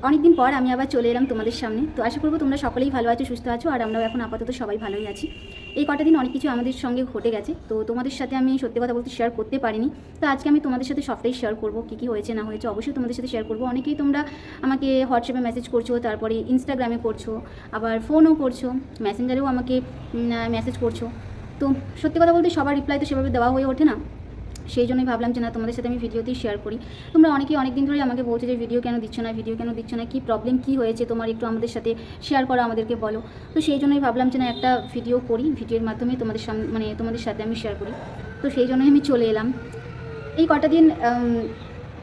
অনেকদিন পর আমি আবার চলে এলাম তোমাদের সামনে। তো আশা করবো তোমরা সকলেই ভালো আছো, সুস্থ আছো, আর আমরাও এখন আপাতত সবাই ভালোই আছি। এই কটা দিন অনেক কিছু আমাদের সঙ্গে ঘটে গেছে, তো তোমাদের সাথে আমি সত্যি কথা বলতে শেয়ার করতে পারিনি। তো আজকে আমি তোমাদের সাথে সবটাই শেয়ার করবো, কী কী হয়েছে না হয়েছে অবশ্যই তোমাদের সাথে শেয়ার করবো। অনেকেই তোমরা আমাকে হোয়াটসঅ্যাপে মেসেজ করছো, তারপরে ইনস্টাগ্রামে করছো, আবার ফোনও করছো, মেসেঞ্জারেও আমাকে মেসেজ করছো। তো সত্যি কথা বলতে সবার রিপ্লাই তো সেভাবে দেওয়া হয়ে ওঠে না, সেই জন্যই ভাবলাম যে না, তোমাদের সাথে আমি ভিডিওতেই শেয়ার করি। তোমরা অনেকেই অনেক দিন ধরেই আমাকে বলছো যে ভিডিও কেন দিচ্ছ না, ভিডিও কেন দিচ্ছ না, কী প্রবলেম কী হয়েছে তোমার, একটু আমাদের সাথে শেয়ার করো, আমাদেরকে বলো। তো সেই জন্যই ভাবলাম যে না, একটা ভিডিও করি, ভিডিওর মাধ্যমে তোমাদের সামনে মানে তোমাদের সাথে আমি শেয়ার করি। তো সেই জন্যই আমি চলে এলাম। এই কটা দিন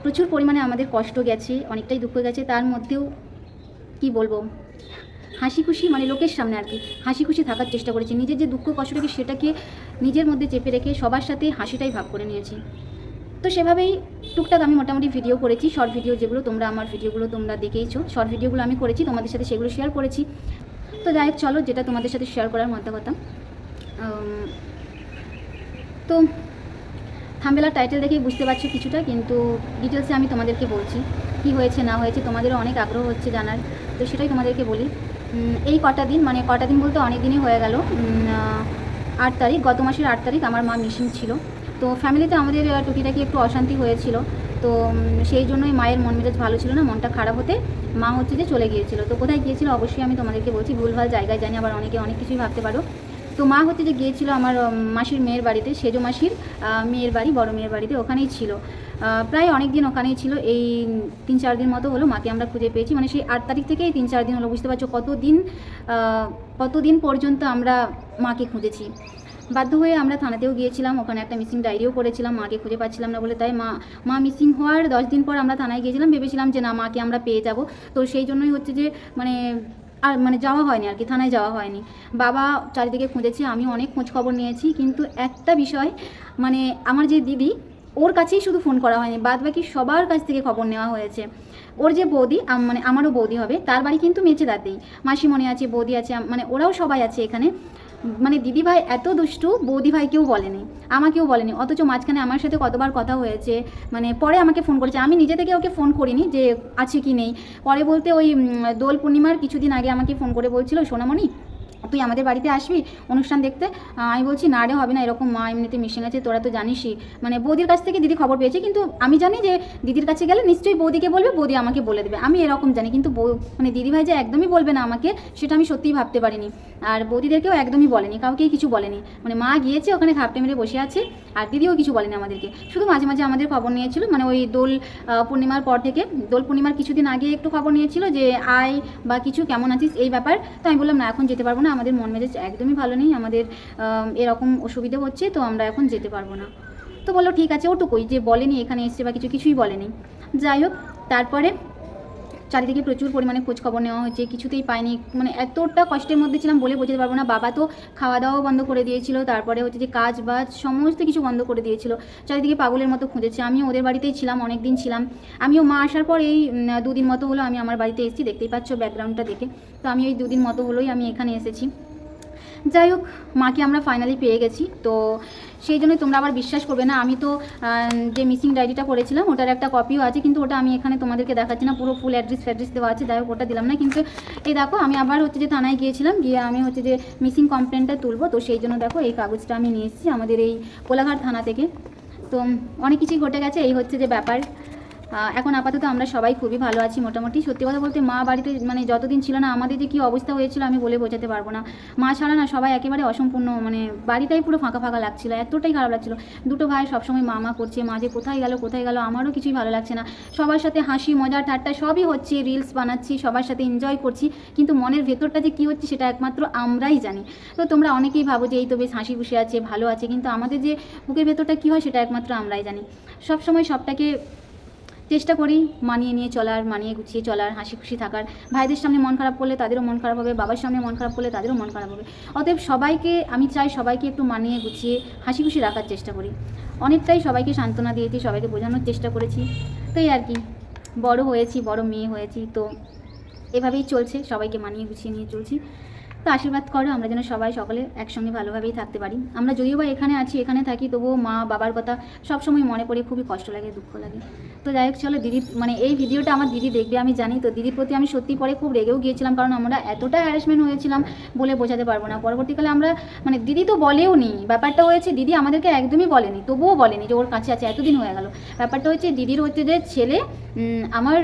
প্রচুর পরিমাণে আমাদের কষ্ট গেছে, অনেকটাই দুঃখ গেছে, তার মধ্যেও কি বলবো, হাসি খুশি মানে লোকের সামনে আর কি হাসি খুশি থাকার চেষ্টা করেছি। নিজের যে দুঃখ কষ্টটাকে সেটাকে নিজের মধ্যে চেপে রেখে সবার সাথে হাসিটাই ভাগ করে নিয়েছি। তো সেভাবেই টুকটাক আমি মোটামুটি ভিডিও করেছি, শর্ট ভিডিও যেগুলো তোমরা আমার ভিডিওগুলো তোমরা দেখেইছো, শর্ট ভিডিওগুলো আমি করেছি, তোমাদের সাথে সেগুলো শেয়ার করেছি। তো যাই হোক, চলো যেটা তোমাদের সাথে শেয়ার করার মধ্যে কথা। তো থাম্বনেল টাইটেল দেখেই বুঝতে পারছো কিছুটা, কিন্তু ডিটেলসে আমি তোমাদেরকে বলছি কি হয়েছে না হয়েছে, তোমাদেরও অনেক আগ্রহ হচ্ছে জানার, তো সেটাই তোমাদেরকে বলি। এই কটা দিন মানে কটা দিন বলতে অনেক দিনই হয়ে গেল। 8 তারিখ, গত মাসের 8 তারিখ আমার মা মিসিং ছিল। তো ফ্যামিলিতে আমাদের টুকিটাকি একটু অশান্তি হয়েছিল, তো সেই জন্যই মায়ের মন মেজাজ ভালো ছিল না, মনটা খারাপ হতে মা হচ্ছে যে চলে গিয়েছিল। তো কোথায় গিয়েছিল অবশ্যই আমি তোমাদেরকে বলছি, ভুলভাল জায়গায় জানি, আবার অনেকে অনেক কিছুই ভাবতে পারো। তো মা হচ্ছে যে গিয়েছিল আমার মাসির মেয়ের বাড়িতে, সেজো মাসির মেয়ের বাড়ি, বড় মেয়ের বাড়িতে, ওখানেই ছিল। প্রায় অনেক দিন ওখানেই ছিল, এই 3-4 দিন মতো হলো মাকে আমরা খুঁজে পেয়েছি। মানে সেই 8 তারিখ থেকে এই 3-4 দিন হলো, বুঝতে পারছো কতদিন পর্যন্ত আমরা মাকে খুঁজেছি। বাধ্য হয়ে আমরা থানাতেও গিয়েছিলাম, ওখানে একটা মিসিং ডায়েরিও করেছিলাম, মাকে খুঁজে পাচ্ছিলাম না বলে। তাই মা মিসিং হওয়ার 10 দিন পর আমরা থানায় গিয়েছিলাম, ভেবেছিলাম যে না, মাকে আমরা পেয়ে যাব। তো সেই জন্যই হচ্ছে যে মানে আর মানে যাওয়া হয়নি আর কি, থানায় যাওয়া হয়নি। বাবা চারিদিকে খুঁজেছে, আমি অনেক খোঁজ খবর নিয়েছি, কিন্তু একটা বিষয় মানে আমার যে দিদি, ওর কাছেই শুধু ফোন করা হয়নি, বাদ বাকি সবার কাছ থেকে খবর নেওয়া হয়েছে। ওর যে বৌদি, মানে আমারও বৌদি হবে, তার বাড়ি কিন্তু মেচেদাতেই, মাসিমণি আছে, বৌদি আছে, মানে ওরাও সবাই আছে এখানে। মানে দিদিভাই এত দুষ্টু, বৌদিভাই কেউ বলেনি, আমাকেও বলেনি, অথচ মাঝখানে আমার সাথে কতবার কথা হয়েছে। মানে পরে আমাকে ফোন করেছে, আমি নিজে থেকে ওকে ফোন করিনি যে আছে কি নেই। পরে বলতে ওই দোল পূর্ণিমার কিছুদিন আগে আমাকে ফোন করে বলছিল, সোনামণি তুই আমাদের বাড়িতে আসবি অনুষ্ঠান দেখতে। আমি বলছি না রে, হবে না, এরকম মা এমনিতে মিশে গেছে, তোরা তো জানিসই। মানে বৌদির কাছ থেকে দিদি খবর পেয়েছে, কিন্তু আমি জানি যে দিদির কাছে গেলে নিশ্চয়ই বৌদিকে বলবে, বৌদি আমাকে বলে দেবে, আমি এরকম জানি। কিন্তু মানে দিদিভাই যে একদমই বলবে না আমাকে, সেটা আমি সত্যিই ভাবতে পারিনি। আর বৌদিদেরকেও একদমই বলেনি, কাউকেই কিছু বলেনি। মানে মা গিয়েছে ওখানে ঘাপটে মেরে বসে আছে, আর দিদিও কিছু বলেনি আমাদেরকে, শুধু মাঝে মাঝে আমাদের খবর নিয়েছিল। মানে ওই দোল পূর্ণিমার পর থেকে, দোল পূর্ণিমার কিছুদিন আগে একটু খবর নিয়েছিল যে আয় বা কিছু, কেমন আছিস, এই ব্যাপার। তো আমি বললাম না, এখন যেতে পারবো না, আমাদের মন মেজাজ একদমই ভালো নেই, আমাদের এরকম অসুবিধা হচ্ছে, তো আমরা এখন যেতে পারবো না। তো বললো ঠিক আছে, ওটুকুই, যে বলেনি এখানে এসছে বা কিছুই বলেনি। যাই হোক, তারপরে চারিদিকে প্রচুর পরিমাণে খোঁজ খবর নেওয়া হয়েছে, কিছুতেই পাইনি। মানে এতটা কষ্টের মধ্যে ছিলাম বলে বোঝাতে পারবো না। বাবা তো খাওয়া দাওয়াও বন্ধ করে দিয়েছিল, তারপরে হচ্ছে যে কাজ বাজ সমস্ত কিছু বন্ধ করে দিয়েছিল, চারিদিকে পাগলের মতো খুঁজেছে। আমিও ওদের বাড়িতেই ছিলাম, অনেক দিন ছিলাম। আমিও মা আসার পর এই 2 দিন মতো হলো আমি আমার বাড়িতে এসেছি, দেখতেই পাচ্ছ ব্যাকগ্রাউন্ডটা দেখে। তো আমি ওই 2 দিন মতো হলোই আমি এখানে এসেছি। যাই হোক, মাকে আমরা ফাইনালি পেয়ে গেছি। তো সেই জন্যই তোমরা আবার বিশ্বাস করবে না, আমি তো যে মিসিং ডায়েরিটা করেছিলাম ওটার একটা কপিও আছে, কিন্তু ওটা আমি এখানে তোমাদেরকে দেখাচ্ছি না, পুরো ফুল অ্যাড্রেস দেওয়া আছে। যাই হোক, ওটা দিলাম না। কিন্তু এই দেখো, আমি আবার হচ্ছে যে থানায় গিয়েছিলাম, গিয়ে আমি হচ্ছে যে মিসিং কমপ্লেনটা তুলবো। তো সেই জন্য দেখো এই কাগজটা আমি নিয়ে এসেছি আমাদের এই কোলাঘাট থানা থেকে। তো অনেক কিছুই ঘটে গেছে, এই হচ্ছে যে ব্যাপার। এখন আপাতত আমরা সবাই খুবই ভালো আছি মোটামুটি। সত্যি কথা বলতে মা বাড়িতে মানে যতদিন ছিল না, আমাদের যে কী অবস্থা হয়েছিল আমি বলে বোঝাতে পারবো না। মা ছাড়া না সবাই একেবারে অসম্পূর্ণ, মানে বাড়িটাই পুরো ফাঁকা ফাঁকা লাগছিল, এতটাই খারাপ লাগছিল। দুটো ভাই সবসময় মা করছে, মা যে কোথায় গেল, আমারও কিছুই ভালো লাগছে না। সবার সাথে হাসি মজা ঠাট্টা সবই হচ্ছে, রিলস বানাচ্ছি, সবার সাথে এনজয় করছি, কিন্তু মনের ভেতরটা যে কী হচ্ছে সেটা একমাত্র আমরাই জানি। তো তোমরা অনেকেই ভাবো যে এই তো বেশ হাসি খুশি আছে, ভালো আছে, কিন্তু আমাদের যে বুকের ভেতরটা কী হয় সেটা একমাত্র আমরাই জানি। সবসময় সবটাকে চেষ্টা করি মানিয়ে নিয়ে চলার, মানিয়ে গুছিয়ে চলার, হাসি খুশি থাকার। ভাইদের সামনে মন খারাপ করলে তাদেরও মন খারাপ হবে, বাবার সামনে মন খারাপ করলে তাদেরও মন খারাপ হবে। অতএব সবাইকে আমি চাই সবাইকে একটু মানিয়ে গুছিয়ে হাসি খুশি রাখার চেষ্টা করি। অনেকটাই সবাইকে সান্ত্বনা দিয়েছি, সবাইকে বোঝানোর চেষ্টা করেছি। তো এই আর কি, বড় হয়েছি, বড় মেয়ে হয়েছি, তো এভাবেই চলছে, সবাইকে মানিয়ে গুছিয়ে নিয়ে চলছি। তো আশীর্বাদ করো আমরা যেন সবাই সকলে একসঙ্গে ভালোভাবেই থাকতে পারি। আমরা যদিও বা এখানে আছি, এখানে থাকি, তবুও মা বাবার কথা সবসময় মনে পড়ে, খুবই কষ্ট লাগে, দুঃখ লাগে। তো যাই হোক, চলো দিদি মানে এই ভিডিওটা আমার দিদি দেখবে আমি জানি। তো দিদির প্রতি আমি সত্যি পরে খুব রেগেও গিয়েছিলাম, কারণ আমরা এতটা হ্যারাসমেন্ট হয়েছিলাম বলে বোঝাতে পারবো না। পরবর্তীকালে আমরা মানে দিদি তো বলেও নি, ব্যাপারটা হয়েছে দিদি আমাদেরকে একদমই বলেনি, তবুও বলেনি যে ওর কাছে আছে, এতদিন হয়ে গেল। ব্যাপারটা হচ্ছে দিদির হচ্ছে যে ছেলে আমার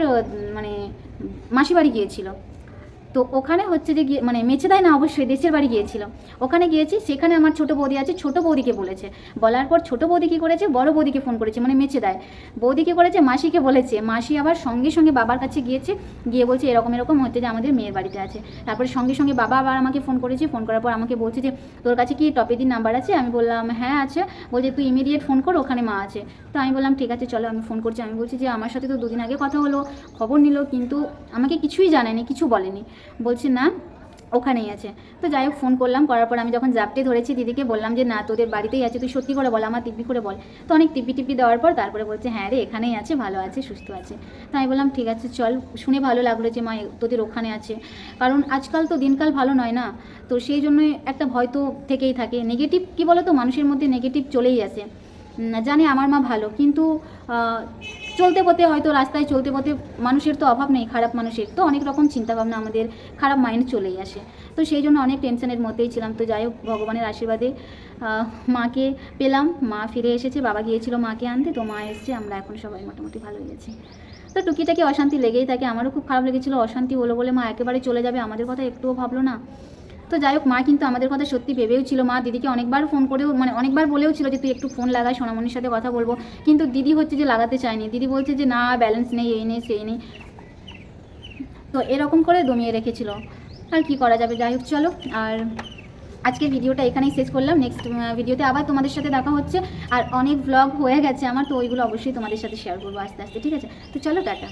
মানে মাসি বাড়ি গিয়েছিল। তো ওখানে হচ্ছে যে গিয়ে মানে মেছেদায় না, অবশ্যই দেশের বাড়ি গিয়েছিল। ওখানে গিয়েছি, সেখানে আমার ছোটো বৌদি আছে, ছোটো বৌদিকে বলেছে। বলার পর ছোটো বৌদি কী করেছে, বড় বৌদিকে ফোন করেছে, মানে মেছেদায় বৌদি কী করেছে, মাসিকে বলেছে। মাসি আবার সঙ্গে সঙ্গে বাবার কাছে গিয়েছে, গিয়ে বলছে এরকম এরকম হচ্ছে যে আমাদের মেয়ের বাড়িতে আছে। তারপরে সঙ্গে সঙ্গে বাবা আবার আমাকে ফোন করেছে। ফোন করার পর আমাকে বলছে যে তোর কাছে কি টপেদির নাম্বার আছে? আমি বললাম হ্যাঁ আছে। বলছে তুই ইমিডিয়েট ফোন কর, ওখানে মা আছে। তো আমি বললাম ঠিক আছে চলো, আমি ফোন করছি। আমি বলছি যে আমার সাথে তো দুদিন আগে কথা হলো, খবর নিল, কিন্তু আমাকে কিছুই জানায়নি, কিছু বলেনি। বলছে না ওখানেই আছে। তো যাই হোক, ফোন করলাম, করার পর আমি যখন জাপটে ধরেছি দিদিকে, বললাম যে না তোদের বাড়িতেই আছে, তুই সত্যি করে বল, আমার টিপি করে বল। তো অনেক টিপি দেওয়ার পর তারপরে বলছে হ্যাঁ রে এখানেই আছে, ভালো আছে, সুস্থ আছে। তো আমি বললাম ঠিক আছে চল, শুনে ভালো লাগলো যে মা তোদের ওখানে আছে। কারণ আজকাল তো দিনকাল ভালো নয় না, তো সেই জন্যই একটা ভয় তো থেকেই থাকে। নেগেটিভ কী বলো তো, মানুষের মধ্যে নেগেটিভ চলেই আসে। জানি আমার মা ভালো, কিন্তু চলতে পথে হয়তো রাস্তায় চলতে পথে মানুষের তো অভাব নেই, খারাপ মানুষের তো অনেক রকম চিন্তাভাবনা আমাদের, খারাপ মাইন্ড চলেই আসে। তো সেই জন্য অনেক টেনশনের মধ্যেই ছিলাম। তো যাই হোক, ভগবানের আশীর্বাদে মাকে পেলাম, মা ফিরে এসেছে। বাবা গিয়েছিল মাকে আনতে, তো মা এসছে, আমরা এখন সবাই মোটামুটি ভালোই গেছি। তো টুকিটাকি অশান্তি লেগেই থাকে, আমারও খুব খারাপ লেগেছিলো। অশান্তি হলো বলে মা একেবারে চলে যাবে, আমাদের কথা একটুও ভাবলো না। তো যাই হোক, মা কিন্তু আমাদের কথা সত্যি ভেবেও ছিল। মা দিদিকে অনেকবার ফোন করেও মানে অনেকবার বলেও ছিল যে তুই একটু ফোন লাগাই, সোনামণির সাথে কথা বলবো, কিন্তু দিদি হচ্ছে যে লাগাতে চায়নি। দিদি বলছে যে না ব্যালেন্স নেই, এই নেই সেই নেই, তো এরকম করে দমিয়ে রেখেছিল। আর কি করা যাবে। যাই হোক চলো, আর আজকে ভিডিওটা এখানেই শেষ করলাম। নেক্সট ভিডিওতে আবার তোমাদের সাথে দেখা হচ্ছে। আর অনেক ব্লগ হয়ে গেছে আমার, তো ওইগুলো অবশ্যই তোমাদের সাথে শেয়ার করবো আস্তে আস্তে, ঠিক আছে? তো চলো টাটা।